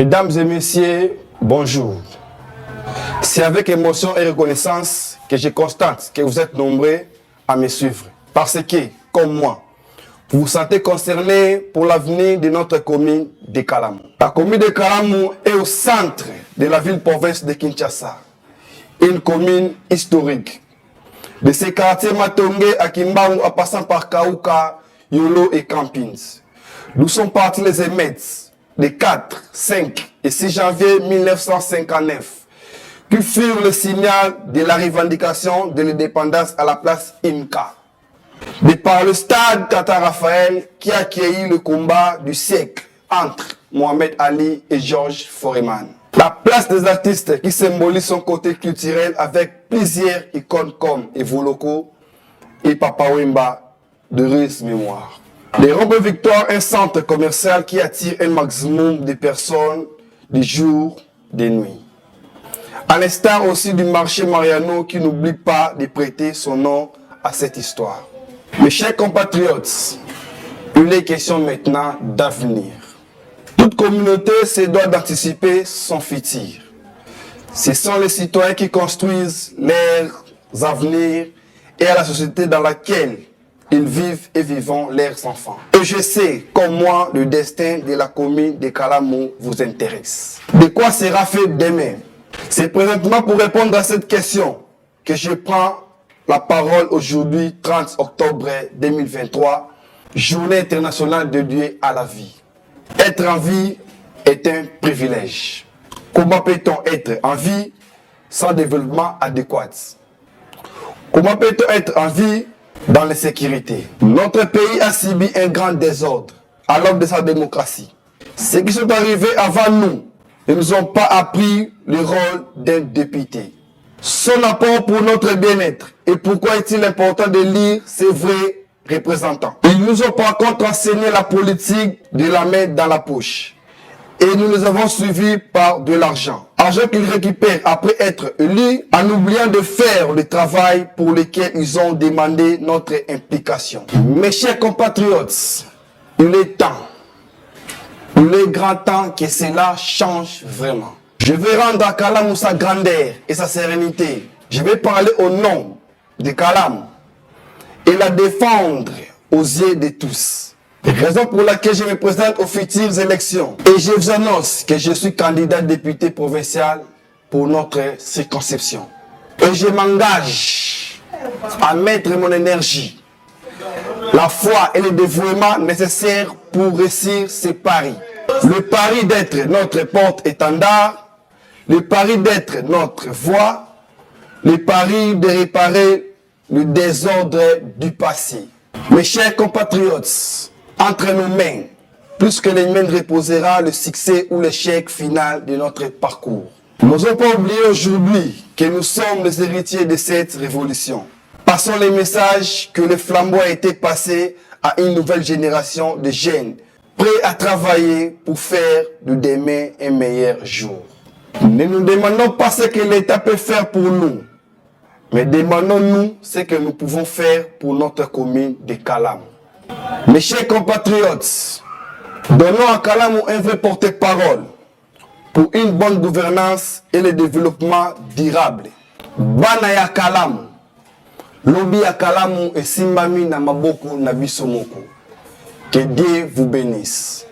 Mesdames et messieurs, bonjour. C'est avec émotion et reconnaissance que je constate que vous êtes nombreux à me suivre. Parce que, comme moi, vous vous sentez concerné pour l'avenir de notre commune de Kalamu. La commune de Kalamu est au centre de la ville-province de Kinshasa. Une commune historique. De ces quartiers Matongé à Kimbangu en passant par Kauka, Yolo et Campins. Nous sommes partis les émettes les 4, 5 et 6 janvier 1959 qui furent le signal de la revendication de l'indépendance à la place Imka. De par le stade Tata Raphaël qui a accueilli le combat du siècle entre Mohamed Ali et Georges Foreman. La place des artistes qui symbolise son côté culturel avec plusieurs icônes comme Evoloko et Papa Wemba de heureuse mémoire. Les Rompes Victoire, un centre commercial qui attire un maximum de personnes de jour, de nuit. À l'instar aussi du marché Mariano qui n'oublie pas de prêter son nom à cette histoire. Mes chers compatriotes, il est question maintenant d'avenir. Toute communauté se doit d'anticiper son futur. Ce sont les citoyens qui construisent leurs avenirs et à la société dans laquelle ils vivent et vivent leurs enfants. Et je sais, comme moi, le destin de la commune de Kalamu vous intéresse. De quoi sera fait demain? C'est présentement pour répondre à cette question que je prends la parole aujourd'hui, 30 octobre 2023, Journée internationale dédiée à la vie. Être en vie est un privilège. Comment peut-on être en vie sans développement adéquat? Comment peut-on être en vie dans l'insécurité? Notre pays a subi un grand désordre à l'aube de sa démocratie. Ceux qui sont arrivés avant nous ne nous ont pas appris le rôle d'un député. Son apport pour notre bien-être. Et pourquoi est-il important de lire ces vrais représentants? Ils nous ont par contre enseigné la politique de la main dans la poche. Et nous les avons suivis par de l'argent. Argent qu'ils récupèrent après être élus en oubliant de faire le travail pour lequel ils ont demandé notre implication. Mes chers compatriotes, il est temps, il est grand temps que cela change vraiment. Je vais rendre à Kalamu sa grandeur et sa sérénité. Je vais parler au nom de Kalamu et la défendre aux yeux de tous. Raison pour laquelle je me présente aux futures élections. Et je vous annonce que je suis candidat député provincial pour notre circonscription. Et je m'engage à mettre mon énergie, la foi et le dévouement nécessaires pour réussir ces paris. Le pari d'être notre porte-étendard, le pari d'être notre voix, le pari de réparer le désordre du passé. Mes chers compatriotes, entre nos mains, plus que les mains reposera le succès ou l'échec final de notre parcours. Nous n'osons pas oublier aujourd'hui que nous sommes les héritiers de cette révolution. Passons les messages que le flambeau a été passé à une nouvelle génération de jeunes, prêts à travailler pour faire de demain un meilleur jour. Ne nous demandons pas ce que l'État peut faire pour nous, mais demandons-nous ce que nous pouvons faire pour notre commune de Kalamu. Mes chers compatriotes, donnons à Kalamu un vrai porte-parole pour une bonne gouvernance et le développement durable. Bana ya Kalamu, lobi ya Kalamu et simbami na maboko na biso moko. Que Dieu vous bénisse.